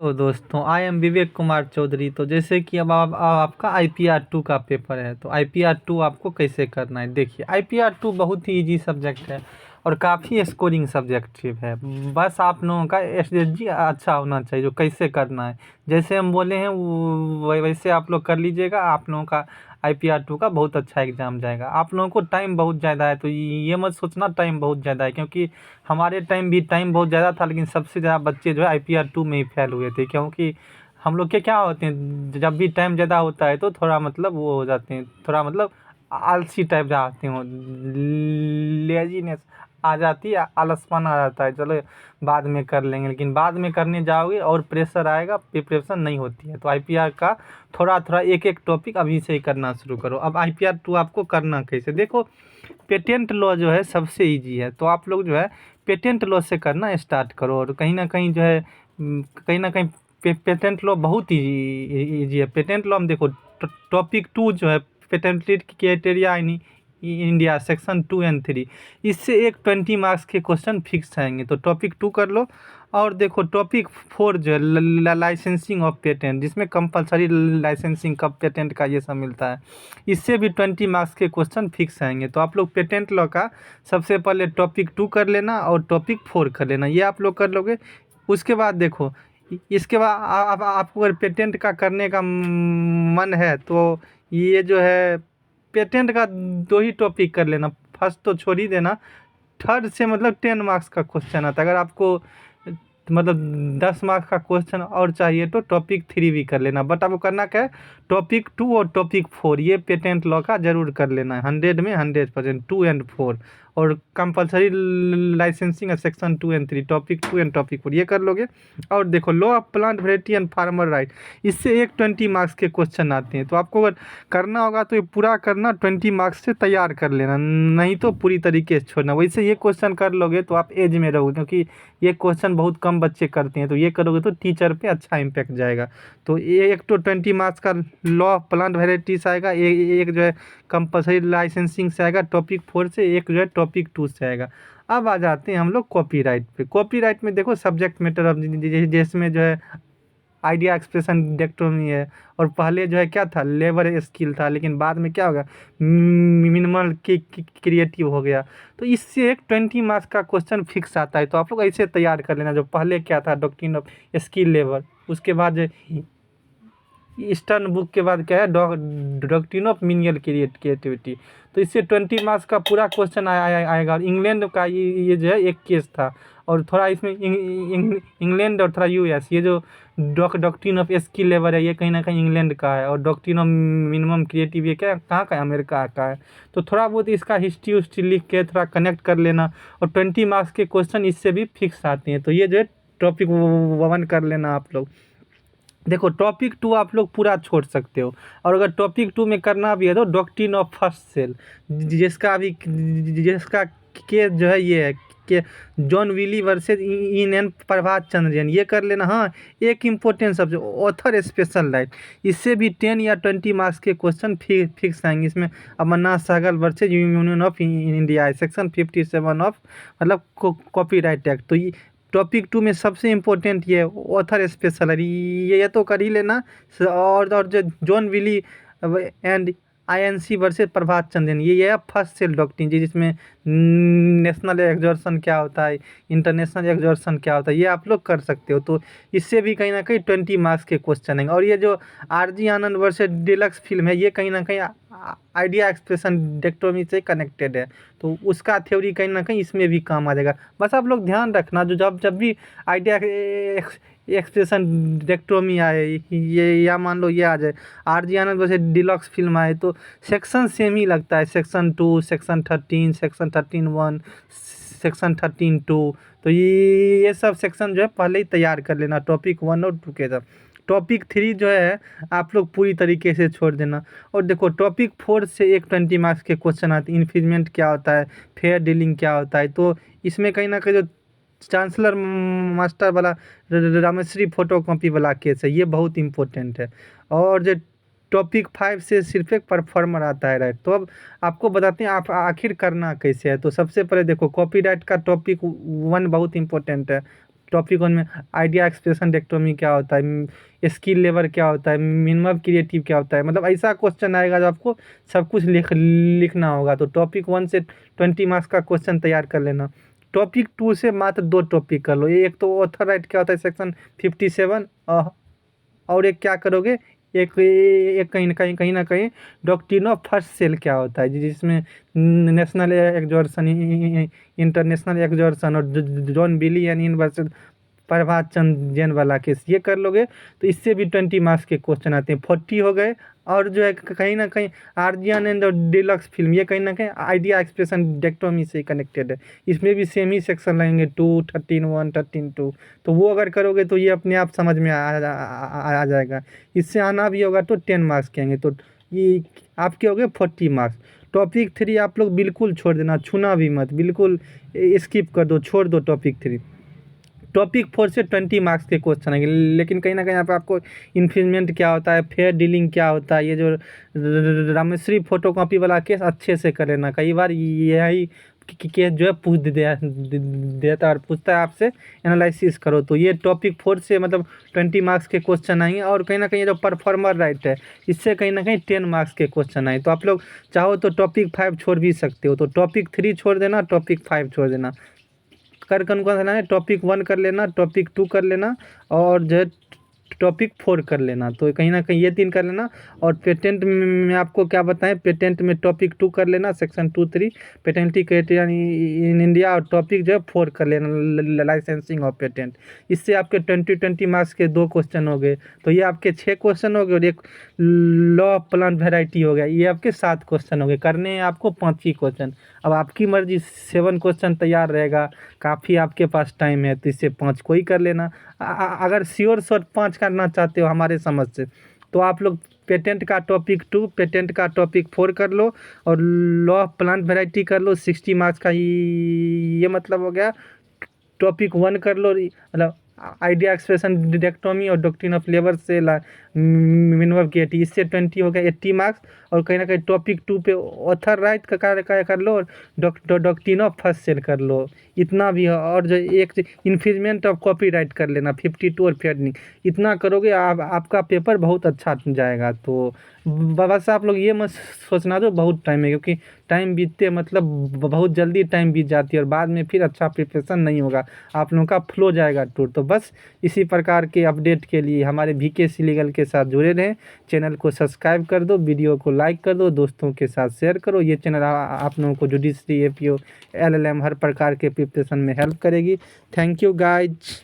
तो दोस्तों I am Vivek Kumar Chaudhary. तो जैसे कि अब आपका IPR2 का पेपर है, तो IPR2 आपको कैसे करना है। देखिए, IPR2 बहुत ही इजी सब्जेक्ट है और काफ़ी स्कोरिंग सब्जेक्ट है। बस आप लोगों का SSG अच्छा होना चाहिए। जो कैसे करना है, जैसे हम बोले हैं वैसे आप लोग कर लीजिएगा। आप लोगों का IPR2 का बहुत अच्छा एग्जाम जाएगा। आप लोगों को टाइम बहुत ज़्यादा है, तो ये मत सोचना टाइम बहुत ज़्यादा है, क्योंकि हमारे टाइम भी टाइम बहुत ज़्यादा था, लेकिन सबसे ज़्यादा बच्चे जो है IPR2 में ही फेल हुए थे। क्योंकि हम लोग के क्या होते हैं, जब भी टाइम ज़्यादा होता है तो थोड़ा मतलब वो हो जाते हैं, थोड़ा मतलब आलसी टाइप जाते हो, लेजीनेस आ जाती है, आलसपन आ जाता है, चलो बाद में कर लेंगे। लेकिन बाद में करने जाओगे और प्रेशर आएगा, प्रिपरेशन नहीं होती है। तो IPR का थोड़ा थोड़ा एक एक टॉपिक अभी से ही करना शुरू करो। अब IPR2 आपको करना कैसे, देखो पेटेंट लॉ जो है सबसे इजी है, तो आप लोग जो है पेटेंट लॉ से करना स्टार्ट करो। और कहीं ना कहीं जो है कहीं ना कहीं पेटेंट लॉ बहुत ईजी है। पेटेंट लॉ में देखो टॉपिक 2 जो है patented criteria in India section 2 and 3, इससे एक 20 मार्क्स के क्वेश्चन फिक्स आएंगे। तो टॉपिक 2 कर लो। और देखो टॉपिक 4 जो है लाइसेंसिंग ऑफ पेटेंट, जिसमें कंपलसरी लाइसेंसिंग का पेटेंट का ये सब मिलता है, इससे भी 20 मार्क्स के क्वेश्चन फिक्स आएंगे। तो आप लोग पेटेंट लॉ का सबसे पहले टॉपिक 2 कर लेना और टॉपिक 4 कर लेना, ये आप लोग कर लोगे। उसके बाद देखो इसके बाद आपको अगर पेटेंट का करने का मन है तो ये जो है पेटेंट का 2 ही टॉपिक कर लेना, फर्स्ट तो छोड़ ही देना। थर्ड से मतलब 10 मार्क्स का क्वेश्चन आता है। अगर आपको मतलब 10 मार्क्स का क्वेश्चन और चाहिए तो टॉपिक 3 भी कर लेना। बट आपको करना क्या है, टॉपिक 2 और टॉपिक 4 ये पेटेंट लॉ का जरूर कर लेना है, 100 में 100%, 2 एंड 4। और कंपलसरी लाइसेंसिंग है section 2 and 3, topic 2 and topic 4 ये कर लोगे। और देखो law of plant variety and farmer right, इससे एक 20 मार्क्स के क्वेश्चन आते हैं। तो आपको अगर करना होगा तो ये पूरा करना, 20 मार्क्स से तैयार कर लेना, नहीं तो पूरी तरीके से छोड़ना। वैसे ये क्वेश्चन कर लोगे तो आप एज में रहोगे, क्योंकि ये क्वेश्चन बहुत कम बच्चे करते हैं। तो ये करोगे तो टीचर पे अच्छा इम्पैक्ट जाएगा। तो ये एक तो 20 मार्क्स का लॉ ऑफ प्लांट वेराइटीज आएगा, एक जो है कंपलसरी लाइसेंसिंग से आएगा टॉपिक 4 से, एक जो है टॉपिक 2 से आएगा। अब आ जाते हैं हम लोग कॉपीराइट पे। कॉपीराइट में देखो सब्जेक्ट मैटर ऑफ जिसमें जो है आइडिया एक्सप्रेशन डिक्टोमी है। और पहले जो है क्या था, लेबर स्किल था, लेकिन बाद में क्या हो गया, मिनिमल क्रिएटिव हो गया। तो इससे एक 20 मार्क्स का क्वेश्चन फिक्स आता है। तो आप लोग ऐसे तैयार कर लेना। जो पहले क्या था, डॉक्ट्रिन ऑफ स्किल लेबर, उसके बाद जो ईस्टर्न बुक के बाद क्या है, डॉक्ट्रिन ऑफ मिनिमल क्रिएटिविटी। तो इससे 20 मार्क्स का पूरा क्वेश्चन आएगा। और इंग्लैंड का ये जो है एक केस था, और थोड़ा इसमें इंग्लैंड और थोड़ा US, ये जो डॉक्ट्रिन ऑफ स्किल लेबर है ये कहीं ना कहीं इंग्लैंड का है, और डॉक्ट्रिन ऑफ मिनिमम क्रिएटिव ये क्या कहाँ का है, अमेरिका का है। तो थोड़ा बहुत इसका हिस्ट्री उस्ट्री लिख के थोड़ा कनेक्ट कर लेना, और 20 मार्क्स के क्वेश्चन इससे भी फिक्स आते हैं। तो ये जो है टॉपिक 1 कर लेना आप लोग। देखो टॉपिक 2 आप लोग पूरा छोड़ सकते हो। और अगर टॉपिक 2 में करना भी है तो डॉक्ट्रिन ऑफ फर्स्ट सेल, जिसका केस जो है ये है कि जॉन विली वर्सेस इन एंड प्रभात चंद्र जैन, ये कर लेना। हाँ, एक important subject author special right, इससे भी 10 या 20 मार्क्स के क्वेश्चन फिक्स आएंगे। इसमें Amarnath Sehgal versus union of India, section 57 of मतलब कॉपीराइट एक्ट। तो टॉपिक 2 में सबसे इम्पोर्टेंट ये ऑथर स्पेशल है, ये तो कर ही लेना। और जो John Wiley and INC versus Prabhat Chandran, ये है फर्स्ट सेल डॉक्ट्रिन, जिसमें नेशनल एग्जॉर्शन क्या होता है, इंटरनेशनल एग्जॉर्शन क्या होता है, ये आप लोग कर सकते हो। तो इससे भी कहीं ना कहीं 20 मार्क्स के क्वेश्चन हैं। और ये जो RG आनंद वर्सेस डिलक्स फिल्म है, ये कहीं ना कहीं आइडिया एक्सप्रेशन डिक्टोमी से कनेक्टेड है। तो उसका थ्योरी कहीं ना कहीं इसमें भी काम आ जाएगा। बस आप लोग ध्यान रखना, जो जब भी आइडिया एक्सप्रेशन डिक्टोमी आए, ये या मान लो ये आ जाए RG आनंद वैसे डिलक्स फिल्म आए, तो सेक्शन सेम ही लगता है, सेक्शन 2, सेक्शन 13, सेक्शन 13(1), सेक्शन 13(2). तो ये सब सेक्शन जो है पहले ही तैयार कर लेना, टॉपिक 1 और 2 के साथ। टॉपिक 3 जो है आप लोग पूरी तरीके से छोड़ देना। और देखो टॉपिक 4 से एक 20 मार्क्स के क्वेश्चन आते हैं, इन्फ्रिंजमेंट क्या होता है, फेयर डीलिंग क्या होता है। तो इसमें कहीं ना कहीं जो चांसलर मास्टर वाला रामेश्वरी फोटो कॉपी वाला केस है, ये बहुत इंपॉर्टेंट है। और जो टॉपिक 5 से सिर्फ एक परफॉर्मर आता है राइट। तो अब आपको बताते हैं आप आखिर करना कैसे है। तो सबसे पहले देखो कॉपीराइट का टॉपिक 1 बहुत इंपॉर्टेंट है, टॉपिक 1 में आइडिया एक्सप्रेशन डेक्टोमी क्या होता है, स्किल लेवल क्या होता है, मिनिमम क्रिएटिव क्या होता है, मतलब ऐसा क्वेश्चन आएगा जो आपको सब कुछ लिखना होगा। तो टॉपिक 1 से 20 मार्क्स का क्वेश्चन तैयार कर लेना। टॉपिक 2 से मात्र 2 टॉपिक कर लो। एक तो ऑथर राइट क्या होता है सेक्शन 57, और एक क्या करोगे, एक कहीं ना कहीं डॉक्ट्रिन ऑफ फर्स्ट सेल क्या होता है, जिसमें नेशनल एग्जॉर्सन, इंटरनेशनल एग्जॉर्सन और जॉन बिली एंड वर्सेस प्रभात चंद जैन वाला केस, ये कर लोगे तो इससे भी 20 मार्क्स के क्वेश्चन आते हैं। 40 हो गए। और जो है कहीं ना कहीं आर्जियन एंड डिलक्स फिल्म, ये कहीं ना कहीं आइडिया एक्सप्रेशन डेक्टोमी से कनेक्टेड है। इसमें भी सेम ही सेक्शन लगेंगे 2, 13, 1, 13, 2। तो वो अगर करोगे तो ये अपने आप समझ में आ जाएगा। इससे आना भी होगा तो 10 मार्क्स के आएंगे, तो ये आपके हो गए 40 मार्क्स। टॉपिक 3 आप लोग बिल्कुल छोड़ देना, छूना भी मत, बिल्कुल स्किप कर दो, छोड़ दो टॉपिक 3। टॉपिक 4 से 20 मार्क्स के क्वेश्चन आएंगे, लेकिन कहीं ना कहीं यहाँ पे आपको इन्फ्रिंजमेंट क्या होता है, फेयर डीलिंग क्या होता है, ये जो रामेश्वरी फोटोकॉपी वाला केस अच्छे से कर लेना। कई बार यही केस जो है पूछ देता है और पूछता है आपसे एनालिसिस करो। तो ये टॉपिक 4 से मतलब 20 मार्क्स के क्वेश्चन आएंगे। और कहीं ना कहीं जो परफॉर्मर राइट है, इससे कहीं ना कहीं 10 मार्क्स के क्वेश्चन आए। तो आप लोग चाहो तो टॉपिक 5 छोड़ भी सकते हो। तो टॉपिक 3 छोड़ देना, टॉपिक 5 छोड़ देना। कर कौन कौन सा है, टॉपिक 1 कर लेना, टॉपिक 2 कर लेना, और जो है टॉपिक 4 कर लेना। तो कहीं ना कहीं ये 3 कर लेना। और पेटेंट में आपको क्या बताएं, पेटेंट में टॉपिक 2 कर लेना, सेक्शन 2(3) पेटेंटी क्राइटेरिया इन इंडिया, और टॉपिक जो है 4 कर लेना, लाइसेंसिंग ऑफ पेटेंट। इससे आपके 20 मार्क्स के 2 क्वेश्चन हो गए। तो ये आपके 6 क्वेश्चन हो गए, और एक लॉ ऑफ प्लांट वेराइटी हो गया, ये आपके 7 क्वेश्चन हो गए। करने हैं आपको 5 ही क्वेश्चन। अब आपकी मर्जी, 7 क्वेश्चन तैयार रहेगा, काफ़ी आपके पास टाइम है, तो इससे 5 को ही कर लेना। अगर श्योर शॉर्ट 5 करना चाहते हो हमारे समझ से, तो आप लोग पेटेंट का टॉपिक 2, पेटेंट का टॉपिक 4 कर लो, और लॉ ऑफ प्लांट वेराइटी कर लो 60 मार्क्स का। ये मतलब हो गया। टॉपिक 1 कर लो, मतलब आइडिया एक्सप्रेशन डिडेक्टोमी और डॉक्ट्रिन ऑफ लेबर से मिनिमम की 80, इससे 20 हो गया, 80 मार्क्स। और कहीं ना कहीं टॉपिक 2 पे ऑथर राइट का कार्य कर लो, और डॉक्ट्रिन ऑफ फर्स्ट सेल कर लो, इतना भी है। और जो एक इन्फ्रिंजमेंट ऑफ कॉपीराइट कर लेना 52, और फेडनिंग, इतना करोगे आपका पेपर बहुत अच्छा जाएगा। तो बस आप लोग ये मत सोचना दो बहुत टाइम है, क्योंकि टाइम बीतते मतलब बहुत जल्दी टाइम बीत जाती है, और बाद में फिर अच्छा प्रिपरेशन नहीं होगा, आप लोगों का फ्लो जाएगा टूर। तो बस इसी प्रकार के अपडेट के लिए हमारे VKC लीगल के साथ जुड़े रहें। चैनल को सब्सक्राइब कर दो, वीडियो को लाइक कर दो, दोस्तों के साथ शेयर करो। ये चैनल आप लोगों को जुडिशरी, APO, LLM हर प्रकार के प्रिपरेशन में हेल्प करेगी। Thank you guys.